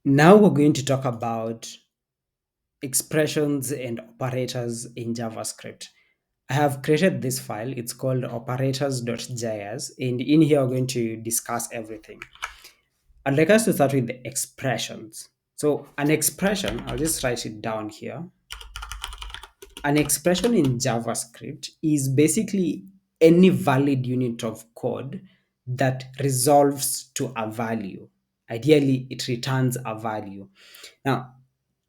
Now we're going to talk about expressions and operators in JavaScript. I have created this file. It's called operators.js, and in here we're going to discuss everything. I'd like us to start with the expressions. So an expression, I'll just write it down here. An expression in JavaScript is basically any valid unit of code that resolves to a value. Ideally, it returns a value. Now,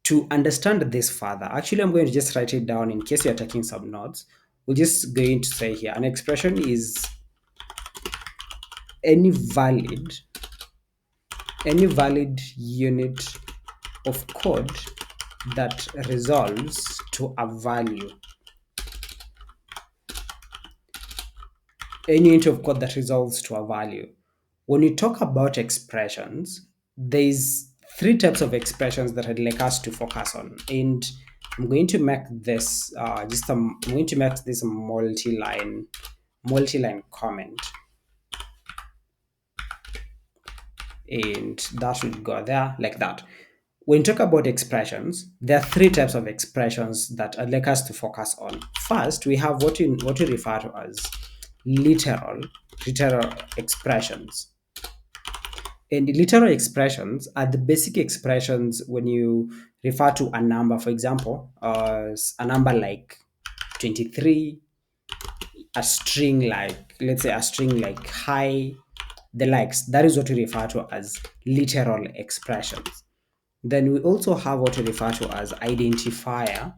to understand this further, actually, I'm going to just write it down in case you're taking some notes. We're just going to say here an expression is any valid any valid unit of code that resolves to a value. Any unit of code that resolves to a value. When you talk about expressions, there's three types of expressions that I'd like us to focus on, and I'm going to make this I'm going to make this a multi-line comment, and that should go there like that. When you talk about expressions, there are three types of expressions that I'd like us to focus on. First, we have what we refer to as literal literal expressions. And literal expressions are the basic expressions when you refer to a number. For example, a number like 23, a string like, let's say, a string like hi, the likes. That is what we refer to as literal expressions. Then we also have what we refer to as identifier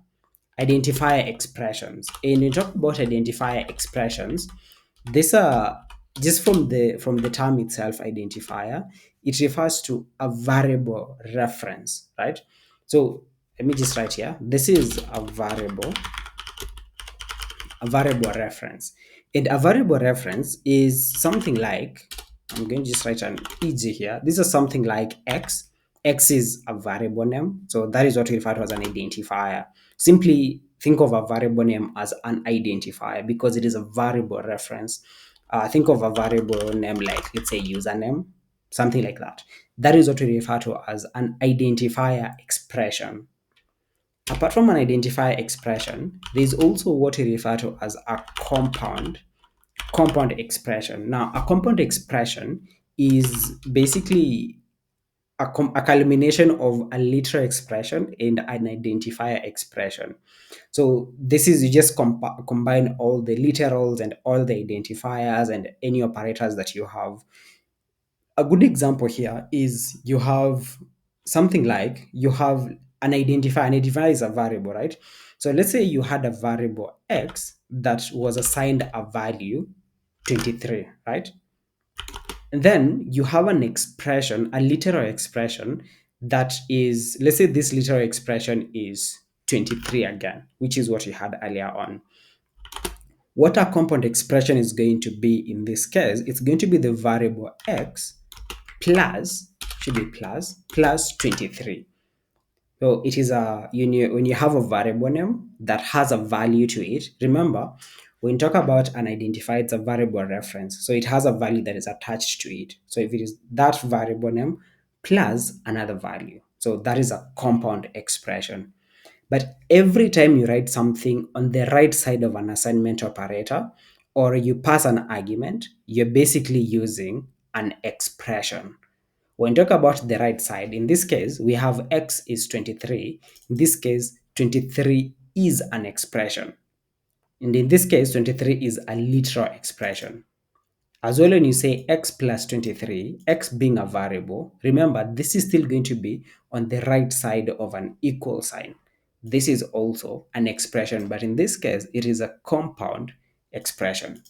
expressions. And when you talk about identifier expressions, these are just from the term itself, identifier. It refers to a variable reference, right? So let me just write here. This is a variable reference, and a variable reference is something like, I'm going to just write an EG here. This is something like X. X is a variable name, so that is what we refer to as an identifier. Simply think of a variable name as an identifier because it is a variable reference. Think of a variable name like, let's say, username, something like that. That is what we refer to as an identifier expression. Apart from an identifier expression, there is also what we refer to as a compound expression. Now, a compound expression is basically a culmination of a literal expression and an identifier expression. So this is, you just combine all the literals and all the identifiers and any operators that you have. A good example here is you have something like, you have an identifier. An identifier is a variable, right? So let's say you had a variable x that was assigned a value 23, right? And then you have an expression, a literal expression that is, let's say this literal expression is 23 again, which is what we had earlier on. What a compound expression is going to be in this case, it's going to be the variable x plus, should be plus 23. So it is when you have a variable name that has a value to it. Remember, when you talk about an identifier, it's a variable reference, so it has a value that is attached to it. So if it is that variable name plus another value, so that is a compound expression. But every time you write something on the right side of an assignment operator, or you pass an argument, you're basically using an expression. When you talk about the right side, in this case, we have x is 23. In this case, 23 is an expression. And in this case, 23 is a literal expression. As well, when you say x plus 23, x being a variable, remember, this is still going to be on the right side of an equal sign. This is also an expression, but in this case, it is a compound expression.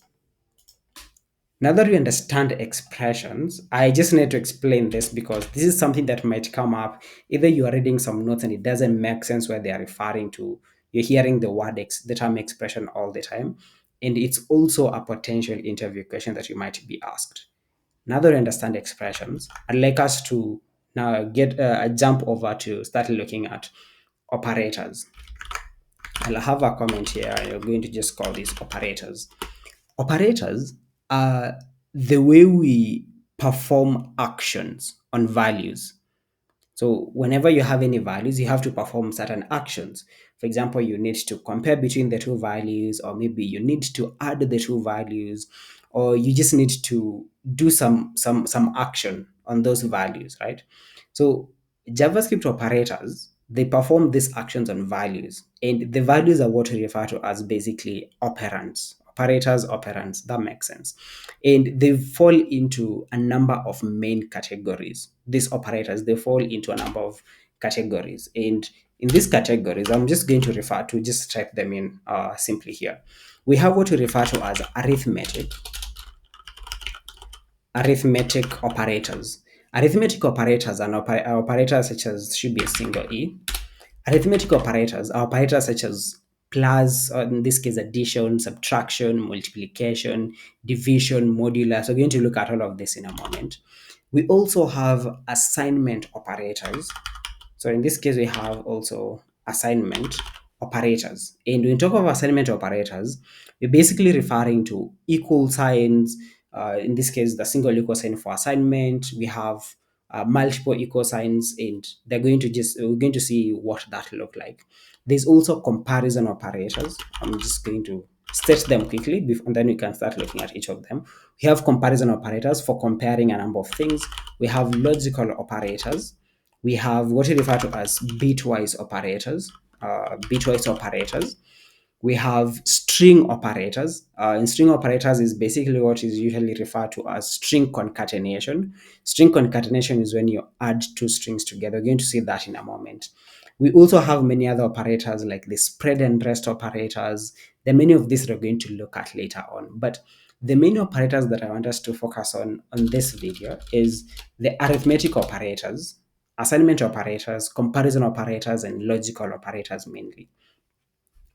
Now that we understand expressions, I just need to explain this because this is something that might come up. Either you are reading some notes and it doesn't make sense where they are referring to. You're hearing the term expression all the time. And it's also a potential interview question that you might be asked. Now that we understand expressions, I'd like us to now get a jump over to start looking at operators. I'll have a comment here. You're going to just call these operators. Operators are the way we perform actions on values. So whenever you have any values, you have to perform certain actions. For example, you need to compare between the two values, or maybe you need to add the two values, or you just need to do some action on those values, right? So JavaScript operators, they perform these actions on values, and the values are what we refer to as basically operands. Operators, operands, that makes sense. And they fall into a number of main categories. These operators, they fall into a number of categories. And in these categories, I'm just going to refer to, just type them in simply here. We have what we refer to as arithmetic operators. Arithmetic operators are operators such as, should be a single E. Arithmetic operators are operators such as plus, or in this case, addition, subtraction, multiplication, division, modular. So we're going to look at all of this in a moment. We also have assignment operators. So in this case, we have also assignment operators. And when we talk of assignment operators, we're basically referring to equal signs. In this case, the single equal sign for assignment. We have multiple equal signs, and we're going to see what that look like. There's also comparison operators. I'm just going to state them quickly, and then we can start looking at each of them. We have comparison operators for comparing a number of things. We have logical operators. We have what we refer to as bitwise operators. Bitwise operators. We have string operators. And string operators is basically what is usually referred to as string concatenation. String concatenation is when you add two strings together. We're going to see that in a moment. We also have many other operators like the spread and rest operators. There are many of these we're going to look at later on. But the main operators that I want us to focus on this video is the arithmetic operators, assignment operators, comparison operators, and logical operators mainly.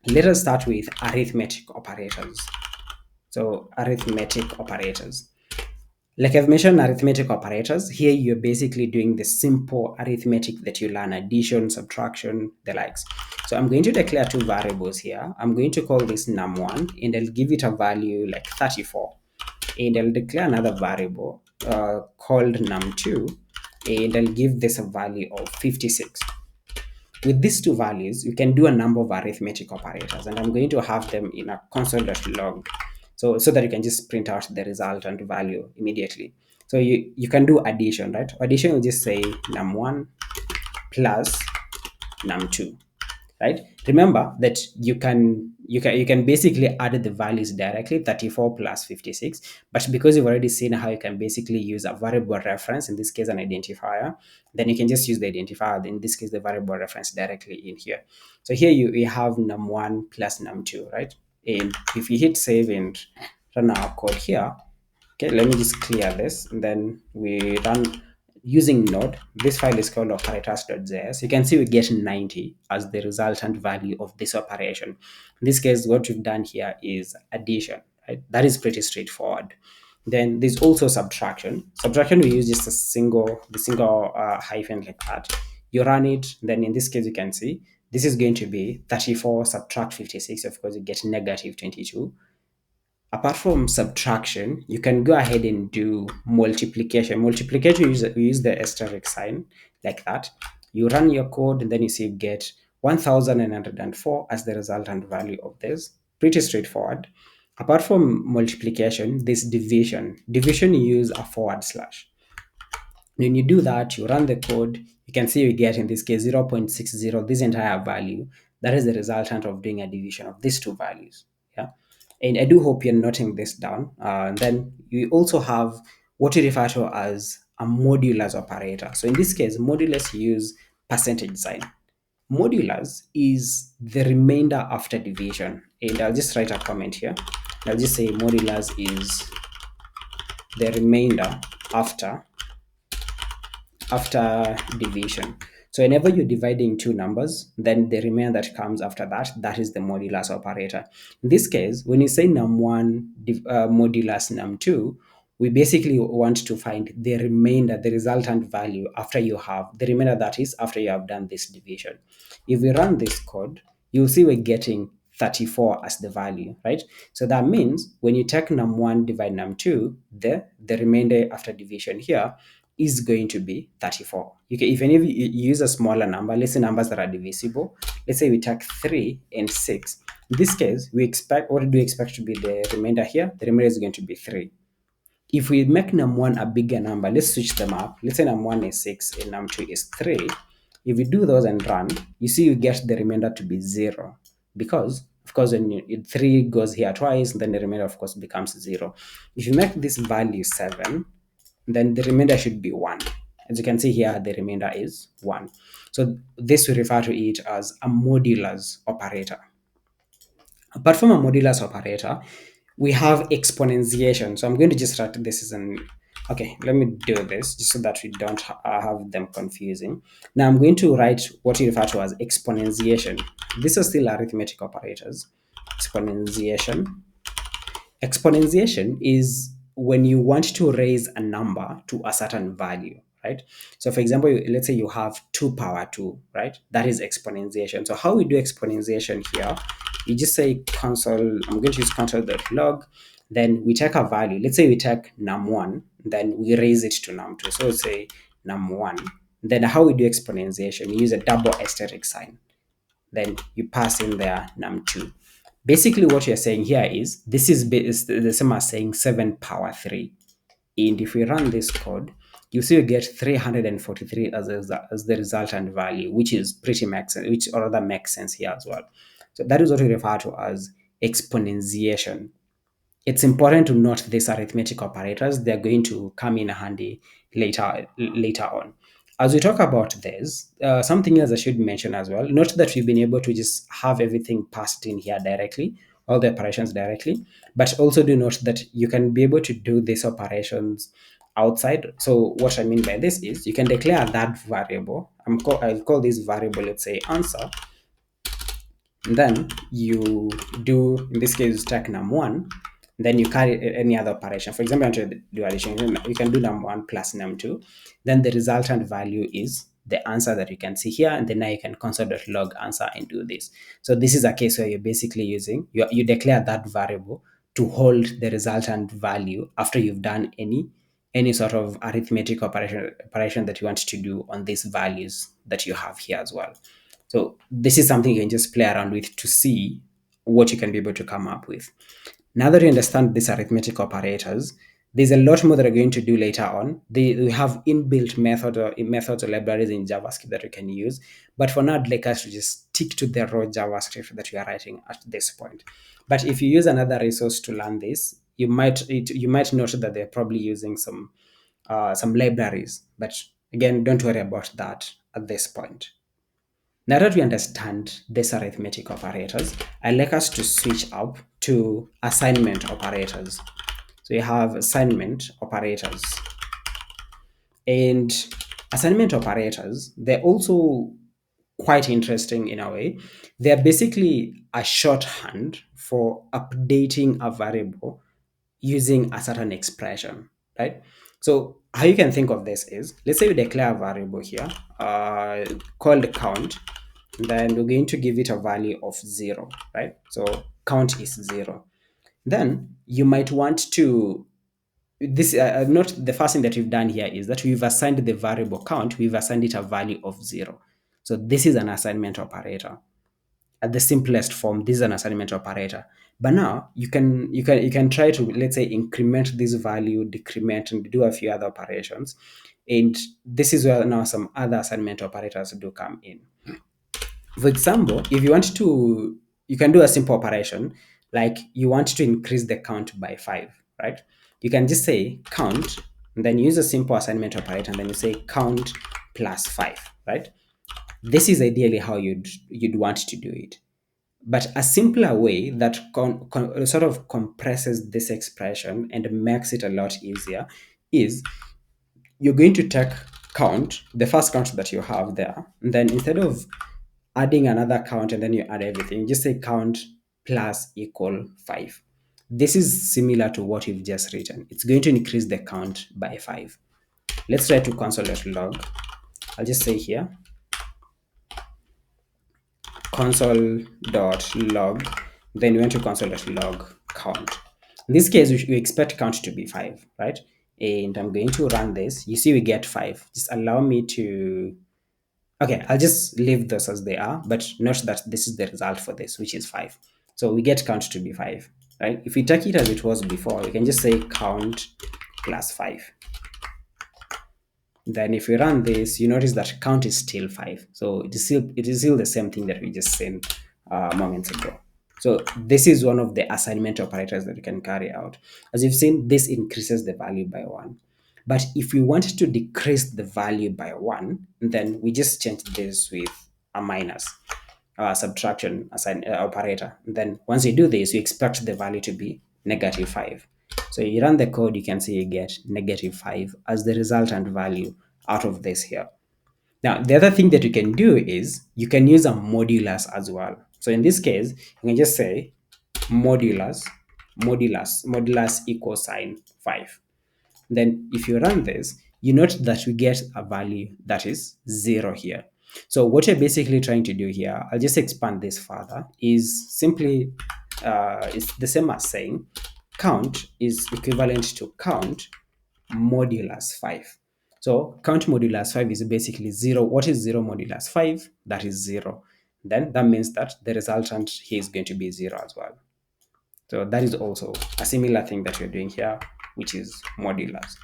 Let us start with arithmetic operators. So arithmetic operators. Like I've mentioned, arithmetic operators, here you're basically doing the simple arithmetic that you learn: addition, subtraction, the likes. So I'm going to declare two variables here. I'm going to call this num1, and I'll give it a value like 34. And I'll declare another variable called num2, and I'll give this a value of 56. With these two values, you can do a number of arithmetic operators, and I'm going to have them in a console.log, so that you can just print out the resultant value immediately. So you can do addition, right? Addition will just say num1 plus num2, right? Remember that you can basically add the values directly, 34 plus 56, but because you've already seen how you can basically use a variable reference, in this case an identifier, then you can just use the identifier, in this case the variable reference, directly in here. So here you have num1 plus num2, right? And if you hit save and run our code here, okay, let me just clear this, and then we run using node. This file is called operators.js. You can see we get 90 as the resultant value of this operation. In this case, what we've done here is addition, right? That is pretty straightforward. Then there's also subtraction. Subtraction, we use just the single hyphen like that. You run it, then in this case you can see this is going to be 34 subtract 56. Of course, you get negative 22. Apart from subtraction, you can go ahead and do multiplication. Multiplication, we use the asterisk sign like that. You run your code, and then you see you get 1904 as the resultant value of this. Pretty straightforward. Apart from multiplication, this division. Division, you use a forward slash. When you do that, you run the code, you can see we get, in this case, 0.60, this entire value. That is the resultant of doing a division of these two values. Yeah. And I do hope you're noting this down. Then you also have what we refer to as a modulus operator. So in this case, modulus use percentage sign. Modulus is the remainder after division. And I'll just write a comment here. I'll just say modulus is the remainder after division. So whenever you're dividing two numbers, then the remainder that comes after that is the modulus operator. In this case, when you say num1 modulus num2, we basically want to find the remainder, the resultant value after you have the remainder, that is after you have done this division. If we run this code, you'll see we're getting 34 as the value, right? So that means when you take num1 divide num2, the remainder after division here is going to be 34. If any of you use a smaller number, let's say numbers that are divisible, let's say we take 3 and 6. In this case, we expect, what do we expect to be the remainder here? The remainder is going to be 3. If we make num1 a bigger number, let's switch them up. Let's say num1 is 6 and num2 is 3. If we do those and run, you see you get the remainder to be 0, because of course when 3 goes here twice, then the remainder of course becomes 0. If you make this value 7, then the remainder should be 1. As you can see here, the remainder is 1. So this we refer to it as a modulus operator. Apart from a modulus operator, we have exponentiation. So I'm going to just write this as an, okay, let me do this just so that we don't have them confusing. Now I'm going to write what we refer to as exponentiation. These are still arithmetic operators. Exponentiation. Exponentiation is when you want to raise a number to a certain value, right? So for example, let's say you have 2 power 2, right? That is exponentiation. So how we do exponentiation here, you just say console, I'm going to use console.log, then we take a value. Let's say we take num1, then we raise it to num2. So let's say num1. Then how we do exponentiation, we use a double asterisk sign. Then you pass in there num2. Basically, what you're saying here is this is the same as saying 7 power 3. And if we run this code, you see you get 343 as the resultant value, which is pretty makes sense, which or rather makes sense here as well. So that is what we refer to as exponentiation. It's important to note these arithmetic operators. They're going to come in handy later on. As we talk about this, something else I should mention as well. Note that we've been able to just have everything passed in here directly, all the operations directly, but also do note that you can be able to do these operations outside. So what I mean by this is you can declare that variable. I'll call this variable, let's say answer. And then you do, in this case, take num1, then you carry any other operation. For example, you want to do addition, you can do num1 plus num2. Then the resultant value is the answer that you can see here, and then now you can console.log answer and do this. So this is a case where you're basically using, you declare that variable to hold the resultant value after you've done any sort of arithmetic operation that you want to do on these values that you have here as well. So this is something you can just play around with to see what you can be able to come up with. Now that you understand these arithmetic operators, there's a lot more that we're going to do later on. We have inbuilt methods or libraries in JavaScript that we can use. But for now, I'd like us to just stick to the raw JavaScript that we are writing at this point. But if you use another resource to learn this, you might note that they're probably using some libraries. But again, don't worry about that at this point. Now that we understand these arithmetic operators, I'd like us to switch up to assignment operators. So you have assignment operators. And assignment operators, they're also quite interesting in a way. They're basically a shorthand for updating a variable using a certain expression, right? So how you can think of this is, let's say we declare a variable here called count. Then we're going to give it a value of 0, right? So count is 0. Then you might want to, this not the first thing that we've done here is that we've assigned the variable count, we've assigned it a value of 0. So this is an assignment operator. At the simplest form, this is an assignment operator. But now you can try to, let's say, increment this value, decrement, and do a few other operations. And this is where now some other assignment operators do come in. For example, if you want to, you can do a simple operation, like you want to increase the count by 5, right? You can just say count, and then use a simple assignment operator, and then you say count plus 5, right? This is ideally how you'd want to do it. But a simpler way that sort of compresses this expression and makes it a lot easier is you're going to take count, the first count that you have there, and then instead of adding another count and then you add everything, just say count plus equal 5. This is similar to what you've just written. It's going to increase the count by 5. Let's try to console.log. I'll just say here console.log, then we went to console.log count. In this case, we expect count to be 5, right? and I'm going to run this. You see we get 5. Just allow me to, okay, I'll just leave those as they are, but note that this is the result for this, which is 5. So we get count to be 5, right? If we take it as it was before, we can just say count plus 5. Then if we run this, you notice that count is still 5. So it is still the same thing that we just seen moments ago. So this is one of the assignment operators that you can carry out. As you've seen, this increases the value by 1. But if we want to decrease the value by 1, then we just change this with a minus subtraction operator. Then once you do this, you expect the value to be -5. So you run the code, you can see you get -5 as the resultant value out of this here. Now, the other thing that you can do is you can use a modulus as well. So in this case, you can just say modulus equals sign 5. Then if you run this, you note that we get a value that is 0 here. So what you're basically trying to do here, I'll just expand this further, is simply it's the same as saying count is equivalent to count modulus 5. So count modulus 5 is basically 0. What is 0 modulus 5? That is 0. Then that means that the resultant here is going to be 0 as well. So that is also a similar thing that you're doing here, which is modulus.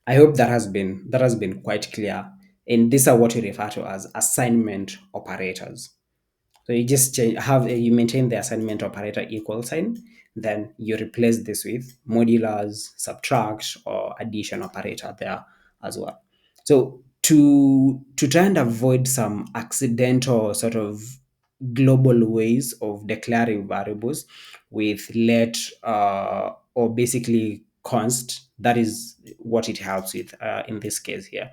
I hope that has been quite clear. And these are what we refer to as assignment operators. So you just you maintain the assignment operator equal sign, then you replace this with modulus, subtract, or addition operator there as well. So to try and avoid some accidental sort of global ways of declaring variables with let or basically const, that is what it helps with in this case here.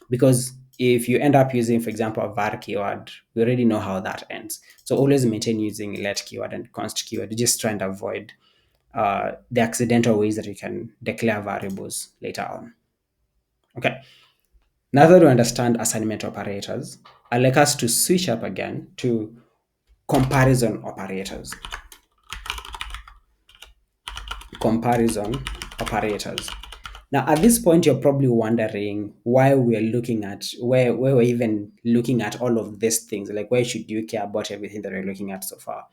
Because if you end up using, for example, a var keyword, we already know how that ends. So always maintain using let keyword and const keyword. Just try and avoid the accidental ways that you can declare variables later on. Okay. Now that we understand assignment operators, I'd like us to switch up again to comparison operators. Comparison operators. Now, at this point, you're probably wondering why we're looking at where we're even looking at all of these things. Like, why should you care about everything that we're looking at so far?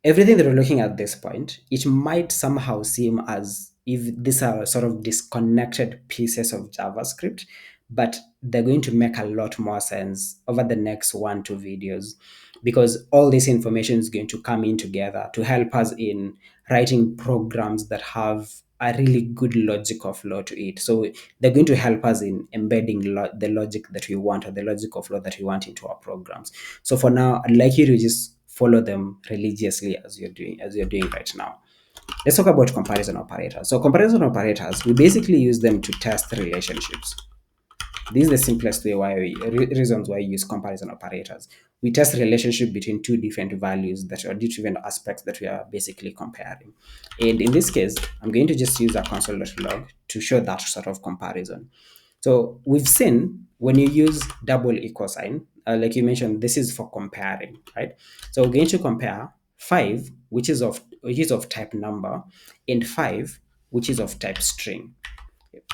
Everything that we're looking at this point, it might somehow seem as if these are sort of disconnected pieces of JavaScript, but they're going to make a lot more sense over the next 1-2 videos, because all this information is going to come in together to help us in writing programs that have a really good logical flow to it. So they're going to help us in embedding the logic that we want, or the logical flow that we want into our programs. So for now, I'd like you to just follow them religiously as you're doing right now. Let's talk about comparison operators. So comparison operators, we basically use them to test relationships. This is the simplest way reasons why we use comparison operators. We test relationship between two different values that are different aspects that we are basically comparing. And in this case, I'm going to just use a console.log to show that sort of comparison. So we've seen when you use double equal sign, like you mentioned, this is for comparing, right? So we're going to compare 5, which is of type number, and 5, which is of type string.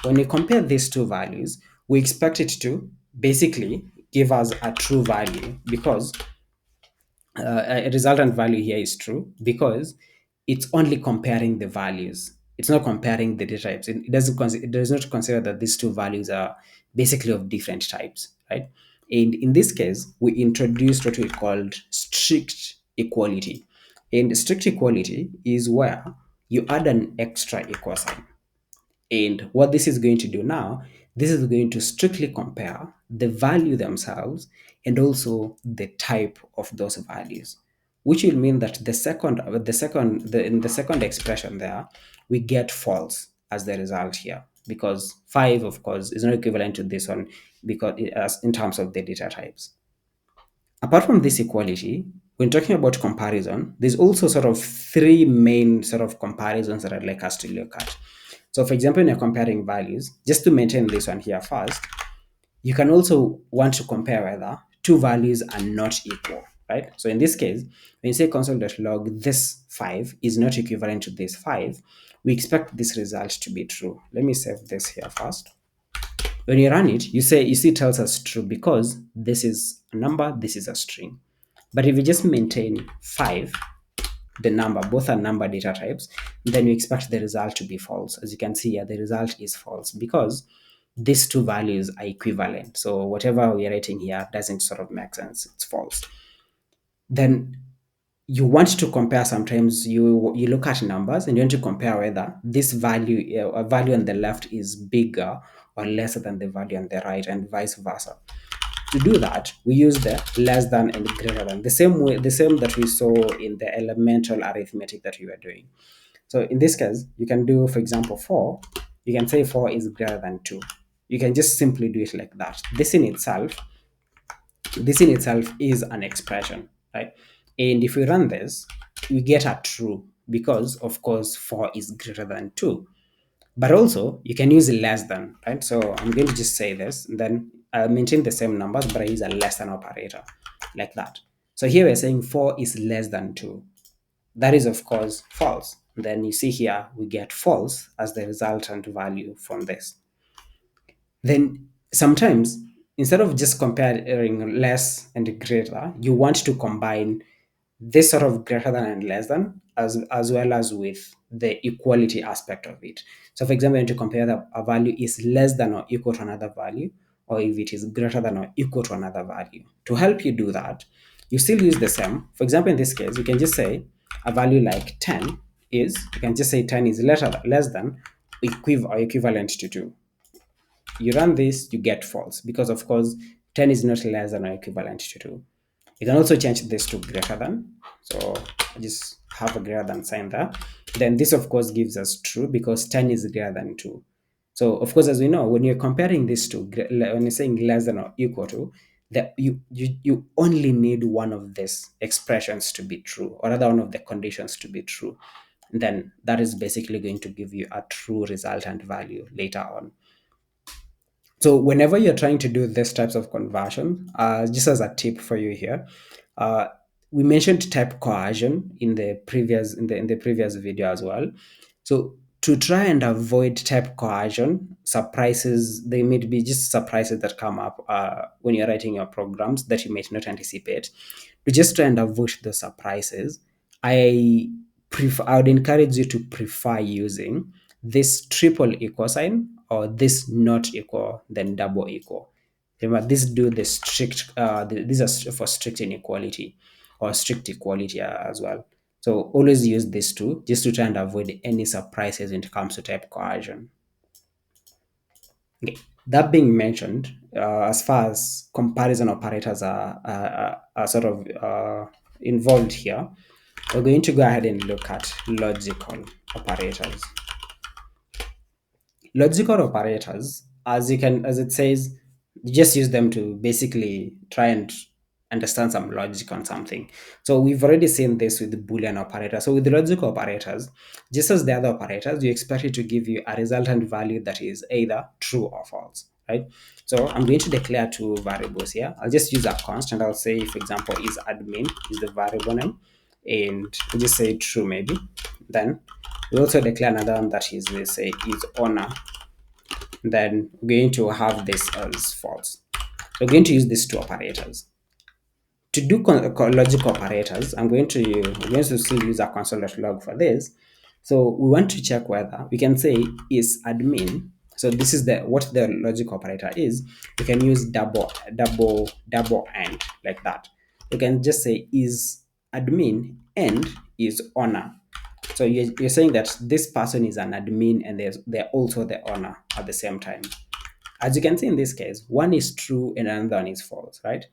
When we compare these two values, we expect it to basically give us a true value, because a resultant value here is true because it's only comparing the values. It's not comparing the data types. It does not consider that these two values are basically of different types, right? And in this case, we introduced what we called strict equality. And strict equality is where you add an extra equal sign. And what this is going to do now, this is going to strictly compare the value themselves and also the type of those values, which will mean that in the second expression there, we get false as the result here, because 5, of course, is not equivalent to this one, because as in terms of the data types. Apart from this equality, when talking about comparison, there's also sort of 3 main sort of comparisons that I'd like us to look at. So for example, when you're comparing values, just to maintain this one here first, you can also want to compare whether two values are not equal. right? So in this case, when you say console.log this 5 is not equivalent to this 5, we expect this result to be true. Let me save this here first. When you run it, you see it tells us true because this is a number, this is a string. But if you just maintain 5, the number, both are number data types, then we expect the result to be false. As you can see here, the result is false because these two values are equivalent. So whatever we are writing here doesn't sort of make sense. It's false. Then you want to compare. Sometimes you look at numbers and you want to compare whether this value, a value on the left is bigger or lesser than the value on the right, and vice versa. To do that, we use the less than and greater than, the same that we saw in the elemental arithmetic that we were doing. So in this case, you can do, for example, 4. You can say 4 is greater than 2. You can just simply do it like that. This in itself is an expression, right? And if we run this, we get a true because, of course, 4 is greater than 2. But also, you can use less than, right? So I'm going to just say this, and then I'll maintain the same numbers, but I use a less than operator, like that. So here we're saying 4 is less than 2. That is, of course, false. Then you see here, we get false as the resultant value from this. Then sometimes, instead of just comparing less and greater, you want to combine this sort of greater than and less than as well as with the equality aspect of it. So for example, you want to compare that a value is less than or equal to another value, or if it is greater than or equal to another value. To help you do that, you still use the same. For example, in this case, you can just say a value like 10 is, you can just say 10 is less than or equivalent to 2. You run this, you get false because, of course, 10 is not less than or equivalent to 2. You can also change this to greater than. So I just have a greater than sign there. Then this, of course, gives us true because 10 is greater than 2. So, of course, as we know, when you're comparing these two, when you're saying less than or equal to, that you only need one of these expressions to be true, or rather one of the conditions to be true. And then that is basically going to give you a true resultant value later on. So whenever you're trying to do these types of conversion, just as a tip for you here, uh, we mentioned type coercion in the previous video as well. So to try and avoid type coercion, they may be just surprises that come up when you're writing your programs that you might not anticipate. To just try and avoid those surprises, I would encourage you to prefer using this triple equal sign or this not equal then double equal. Remember, these are for strict inequality or strict equality as well. So always use these two just to try and avoid any surprises when it comes to type coercion. Okay. That being mentioned, as far as comparison operators are sort of involved here, we're going to go ahead and look at logical operators. Logical operators, as it says, you just use them to basically try and understand some logic on something. So we've already seen this with the Boolean operator. So with the logical operators, just as the other operators, you expect it to give you a resultant value that is either true or false, right? So I'm going to declare two variables here. I'll just use a constant. I'll say, for example, is admin is the variable name, and we'll just say true maybe. Then we also declare another one that is, let's say, is owner. Then we're going to have this as false. So we're going to use these two operators. To do logical operators, we're going to still use a console.log for this. So we want to check whether we can say is admin. So this is what the logical operator is. We can use double and like that. We can just say is admin and is owner. So you're saying that this person is an admin and they're also the owner at the same time. As you can see in this case, one is true and another one is false, right?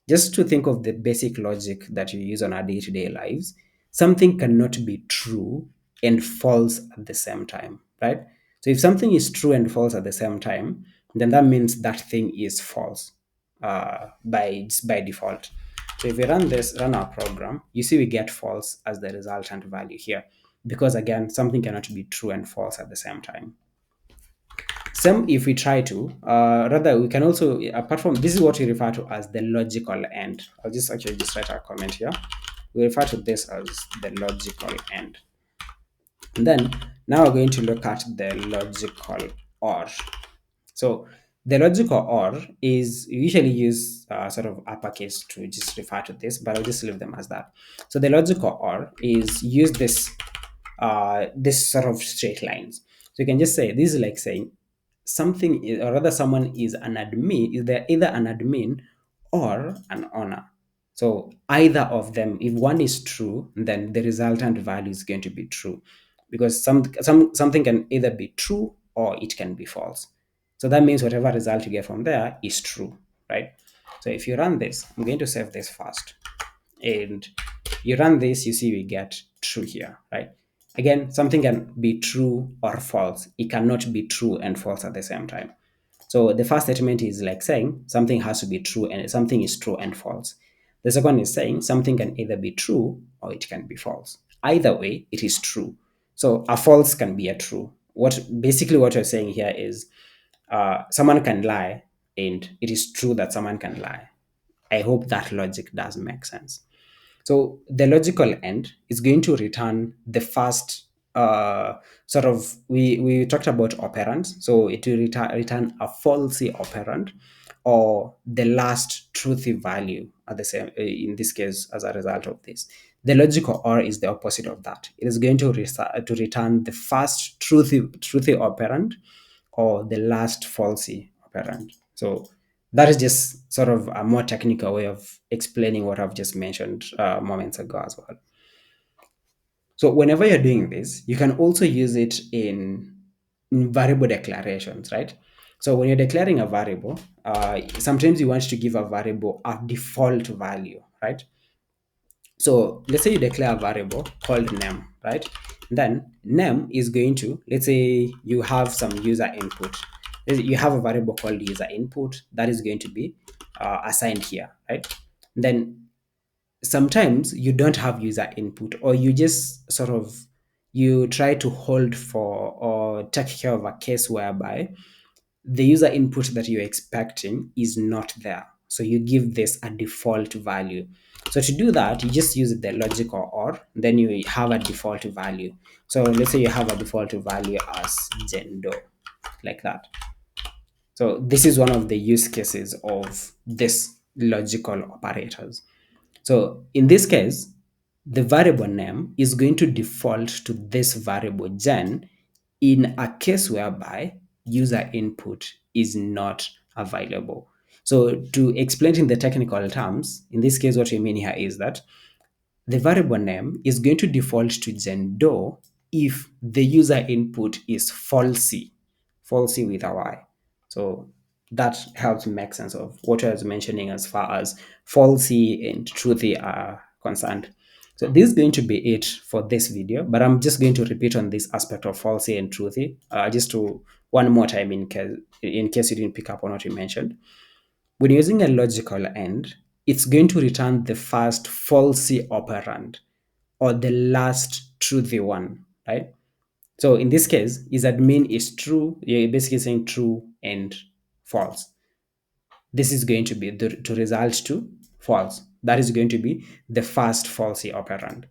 Just to think of the basic logic that you use on our day-to-day lives, something cannot be true and false at the same time, right? So if something is true and false at the same time, then that means that thing is false by default. So if we run our program, you see we get false as the resultant value here, because again, something cannot be true and false at the same time. Some, if we try to, rather, we can also, apart from this, is what we refer to as the logical end. I'll just actually just write a comment here. We refer to this as the logical end. And then now we're going to look at the logical OR. So the logical OR is usually use sort of uppercase to just refer to this, but I'll just leave them as that. So the logical OR is use this sort of straight lines. So you can just say this is like saying something is, or rather someone is an admin, is there either an admin or an owner. So either of them, if one is true, then the resultant value is going to be true, because something can either be true or it can be false. So that means whatever result you get from there is true, right? So if you run this, I'm going to save this first, and you run this, you see we get true here, right? Again, something can be true or false. It cannot be true and false at the same time. So the first statement is like saying something has to be true and something is true and false. The second is saying something can either be true or it can be false. Either way, it is true. So a false can be a true. What basically what you're saying here is someone can lie, and it is true that someone can lie. I hope that logic does make sense. So the logical end is going to return the first sort of, we talked about operands. So it will return a falsy operand or the last truthy value at the same, in this case, as a result of this. The logical OR is the opposite of that. It is going to return the first truthy operand or the last falsy operand. So that is just sort of a more technical way of explaining what I've just mentioned moments ago as well. So whenever you're doing this, you can also use it in variable declarations, right? So when you're declaring a variable, sometimes you want to give a variable a default value, right? So let's say you declare a variable called name, right? Then name is going to, let's say you have some user input. You have a variable called user input that is going to be assigned here, right? Then sometimes you don't have user input, or you just sort of, you try to hold for or take care of a case whereby the user input that you're expecting is not there. So you give this a default value. So to do that, you just use the logical OR, then you have a default value. So let's say you have a default value as gendo, like that. So this is one of the use cases of this logical operators. So in this case, the variable name is going to default to this variable gen in a case whereby user input is not available. So to explain in the technical terms, in this case, what we mean here is that the variable name is going to default to gendo if the user input is falsy with a y. So that helps make sense of what I was mentioning as far as falsy and truthy are concerned. So this is going to be it for this video, but I'm just going to repeat on this aspect of falsy and truthy just to one more time in case you didn't pick up on what we mentioned. When you're using a logical end, it's going to return the first falsy operand or the last truthy one, right? So in this case, is admin is true. You're basically saying true and false. This is going to be to result to false. That is going to be the first falsy operand.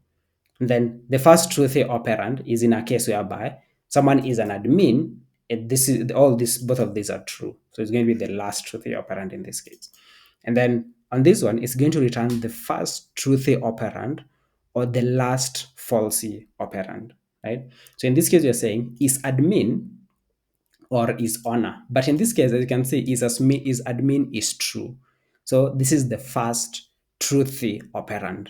And then the first truthy operand is in a case whereby someone is an admin, and this is all this, both of these are true. So it's going to be the last truthy operand in this case. And then on this one, it's going to return the first truthy operand or the last falsy operand, right? So in this case, we're saying is admin or is owner. But in this case, as you can see, is admin is true. So this is the first truthy operand.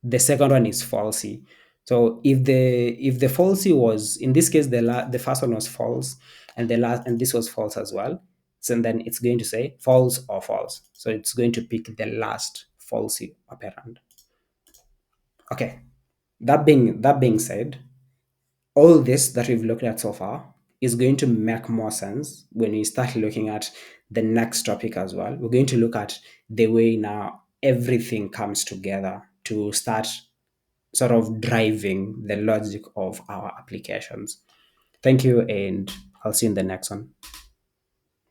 The second one is falsy. So if the falsy was, in this case, the first one was false, and this was false as well. So then it's going to say false or false. So it's going to pick the last falsy operand. Okay. That being said, all this that we've looked at so far is going to make more sense when we start looking at the next topic as well. We're going to look at the way now everything comes together to start sort of driving the logic of our applications. Thank you, and I'll see you in the next one.